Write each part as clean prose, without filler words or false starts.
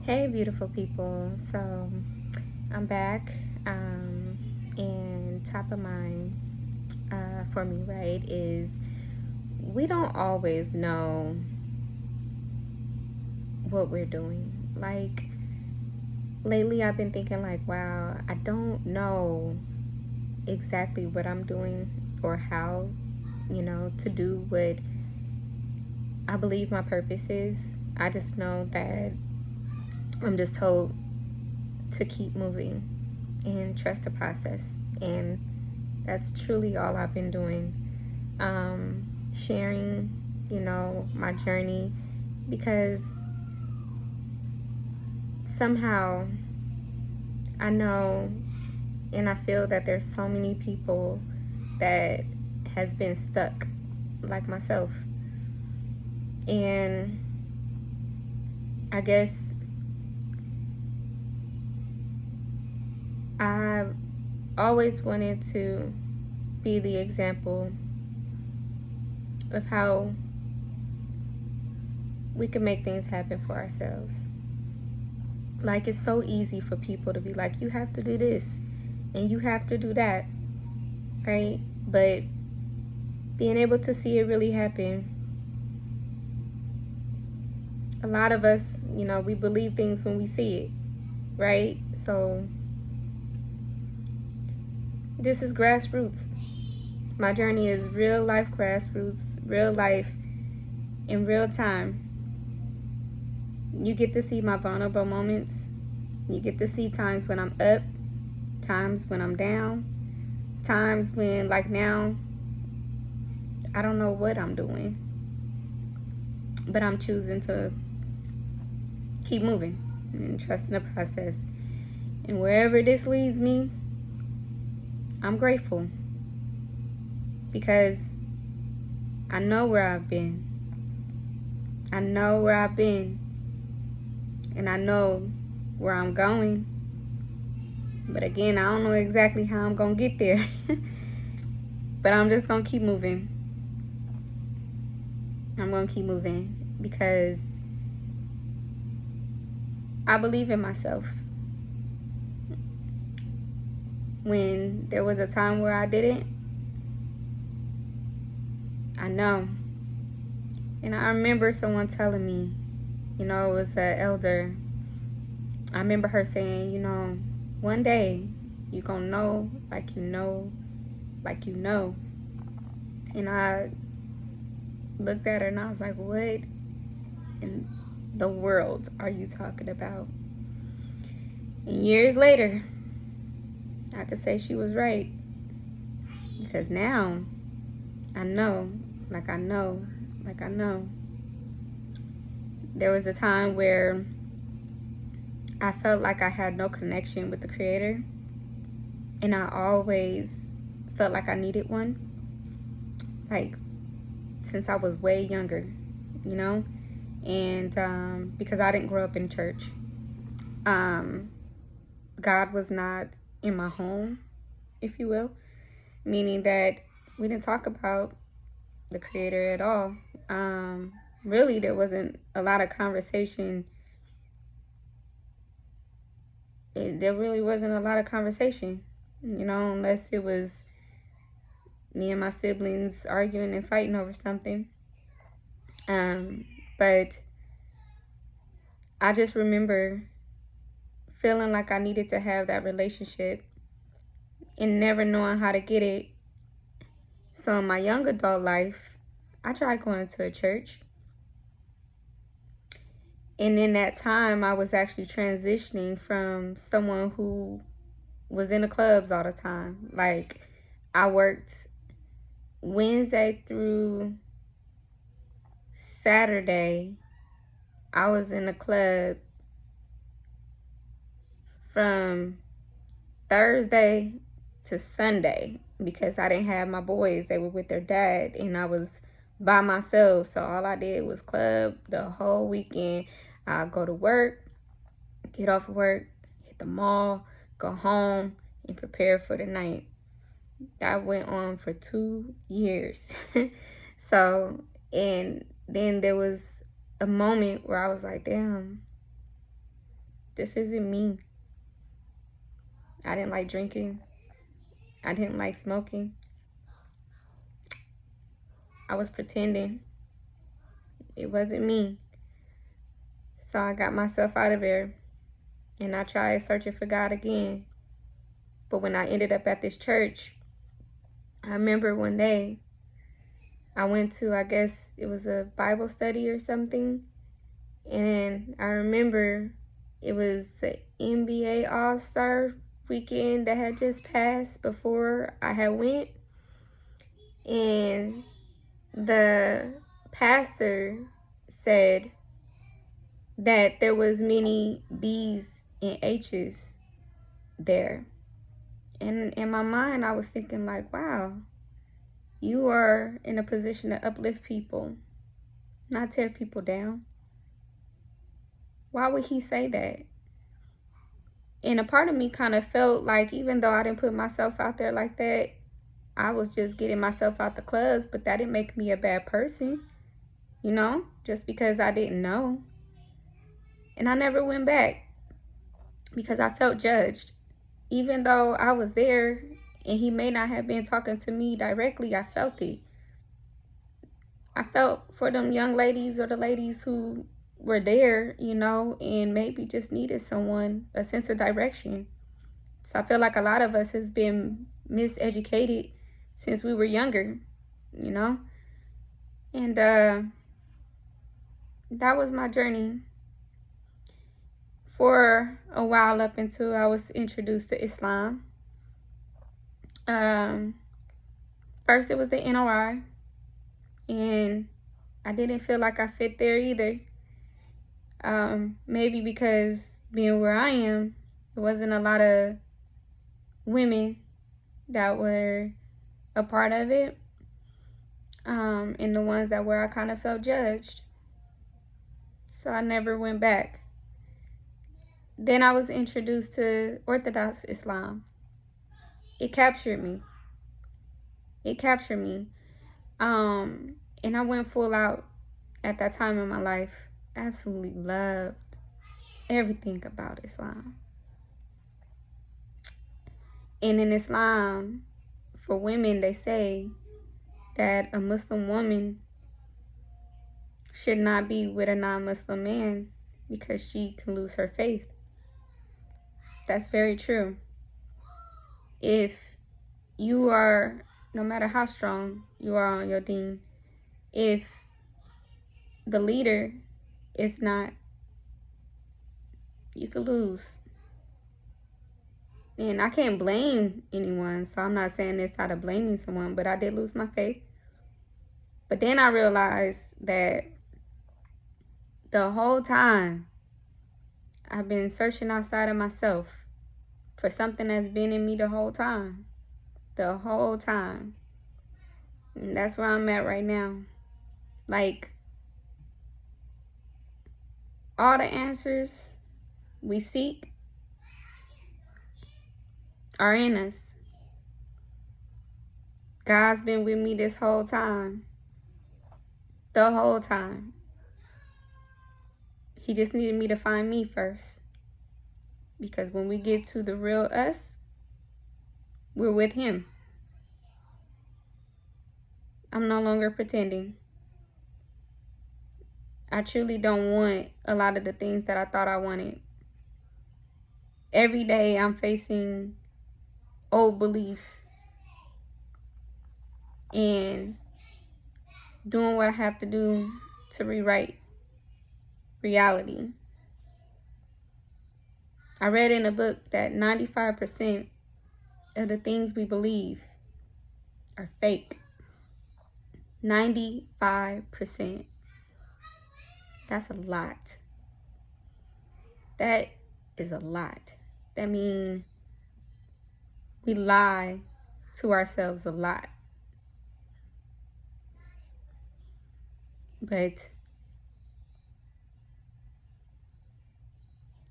Hey, beautiful people. So, I'm back. And top of mind for me, right, is we don't always know what we're doing. Like, lately, I've been thinking, like, wow, I don't know exactly what I'm doing or how, to do what I believe my purpose is. I just know that I'm just told to keep moving and trust the process. And that's truly all I've been doing. Sharing, my journey because somehow I know and I feel that there's so many people that has been stuck like myself. And I guess I always wanted to be the example of how we can make things happen for ourselves. Like, it's so easy for people to be like, you have to do this and you have to do that, right? But being able to see it really happen, a lot of us, we believe things when we see it, right? So this is grassroots. My journey is real life grassroots, real life in real time. You get to see my vulnerable moments. You get to see times when I'm up, times when I'm down, times when, like now, I don't know what I'm doing, but I'm choosing to keep moving and trusting the process. And wherever this leads me, I'm grateful because I know where I've been. I know where I've been, and I know where I'm going. But again, I don't know exactly how I'm going to get there. But I'm just going to keep moving. I'm going to keep moving because I believe in myself. When there was a time where I didn't, I know. And I remember someone telling me, it was an elder. I remember her saying, one day you're going to know, like you know, like you know. And I looked at her and I was like, what in the world are you talking about? And years later, I could say she was right. Because now I know, like I know, like I know. There was a time where I felt like I had no connection with the Creator. And I always felt like I needed one. Like, since I was way younger, And because I didn't grow up in church. God was not in my home, if you will. Meaning that we didn't talk about the Creator at all. Really, there wasn't a lot of conversation. There really wasn't a lot of conversation, unless it was me and my siblings arguing and fighting over something. But I just remember feeling like I needed to have that relationship and never knowing how to get it. So in my young adult life, I tried going to a church. And in that time, I was actually transitioning from someone who was in the clubs all the time. Like, I worked Wednesday through Saturday. I was in the club from Thursday to Sunday because I didn't have my boys. They were with their dad and I was by myself. So all I did was club the whole weekend. I'd go to work, get off of work, hit the mall, go home, and prepare for the night. That went on for 2 years. So, and then there was a moment where I was like, damn, This isn't me. I didn't like drinking. I didn't like smoking. I was pretending. It wasn't me. So I got myself out of there and I tried searching for God again. But when I ended up at this church, I remember one day I went to, I guess it was a Bible study or something. And I remember it was the NBA All-Star weekend that had just passed before I had went. And the pastor said that there was many B's and H's there. And in my mind, I was thinking like, wow, you are in a position to uplift people, not tear people down. Why would he say that? And a part of me kind of felt like, even though I didn't put myself out there like that, I was just getting myself out the clubs, but that didn't make me a bad person, you know, just because I didn't know. And I never went back because I felt judged. Even though I was there and he may not have been talking to me directly, I felt it. I felt for them young ladies or the ladies who were there, you know, and maybe just needed someone, a sense of direction. So I feel like a lot of us has been miseducated since we were younger, you know. And that was my journey for a while up until I was introduced to Islam. First it was the NOI, and I didn't feel like I fit there either. Maybe because being where I am, it wasn't a lot of women that were a part of it. And the ones that were, I kind of felt judged. So I never went back. Then I was introduced to Orthodox Islam. It captured me. It captured me. And I went full out at that time in my life. I absolutely loved everything about Islam. And in Islam, for women, they say that a Muslim woman should not be with a non-Muslim man because she can lose her faith. That's very true. If you are, no matter how strong you are on your deen, if the leader is not, you could lose. And I can't blame anyone, so I'm not saying this out of blaming someone, but I did lose my faith. But then I realized that the whole time I've been searching outside of myself for something that's been in me the whole time. The whole time. And that's where I'm at right now. Like, all the answers we seek are in us. God's been with me this whole time. The whole time. He just needed me to find me first. Because when we get to the real us, we're with him. I'm no longer pretending. I truly don't want a lot of the things that I thought I wanted. Every day I'm facing old beliefs and doing what I have to do to rewrite reality. I read in a book that 95% of the things we believe are fake. 95%. That's a lot. That is a lot. That means we lie to ourselves a lot. But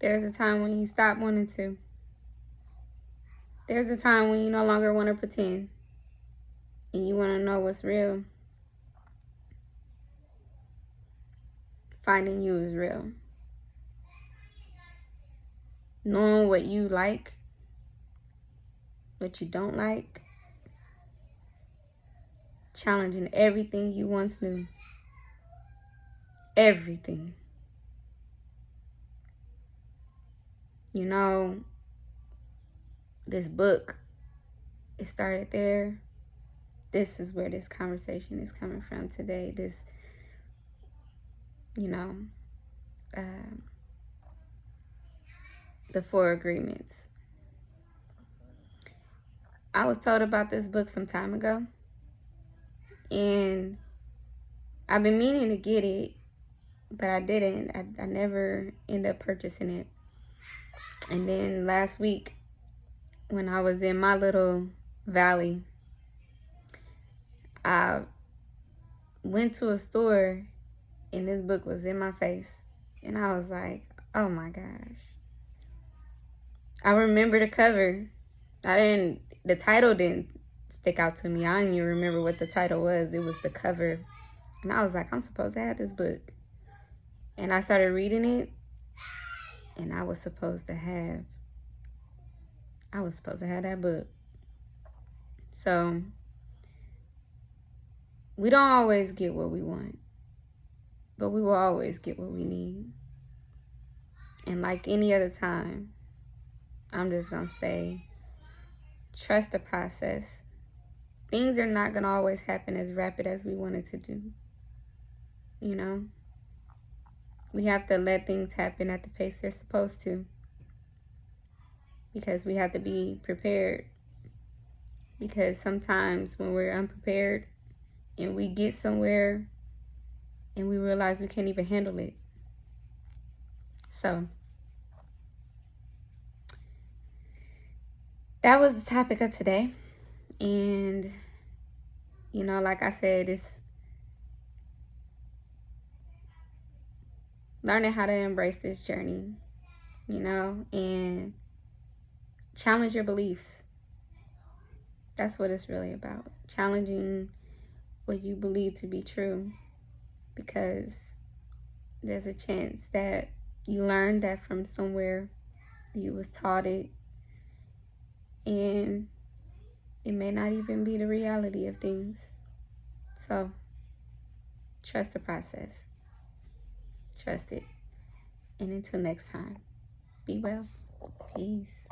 there's a time when you stop wanting to. There's a time when you no longer want to pretend and you want to know what's real. Finding you is real. knowing what you like, what you don't like, challenging everything you once knew. Everything. You know, this book, it started there. This is where this conversation is coming from today. This, you know, the 4 Agreements. I was told about this book some time ago, and I've been meaning to get it, but I didn't. I never ended up purchasing it. And then last week, when I was in my little valley, I went to a store and this book was in my face. And I was like, oh my gosh. I remember the cover. The title didn't stick out to me. I didn't even remember what the title was. It was the cover. And I was like, I'm supposed to have this book. And I started reading it, and I was supposed to have that book. So we don't always get what we want, but we will always get what we need. And like any other time, I'm just going to say, trust the process. Things are not going to always happen as rapid as we want it to do. You know? We have to let things happen at the pace they're supposed to, because we have to be prepared. Because sometimes when we're unprepared and we get somewhere and we realize we can't even handle it. So that was the topic of today. And, you know, like I said, it's learning how to embrace this journey, you know, and challenge your beliefs. That's what it's really about. Challenging what you believe to be true, because there's a chance that you learned that from somewhere, you was taught it, and it may not even be the reality of things. So trust the process. Trust it. And until next time, be well. Peace.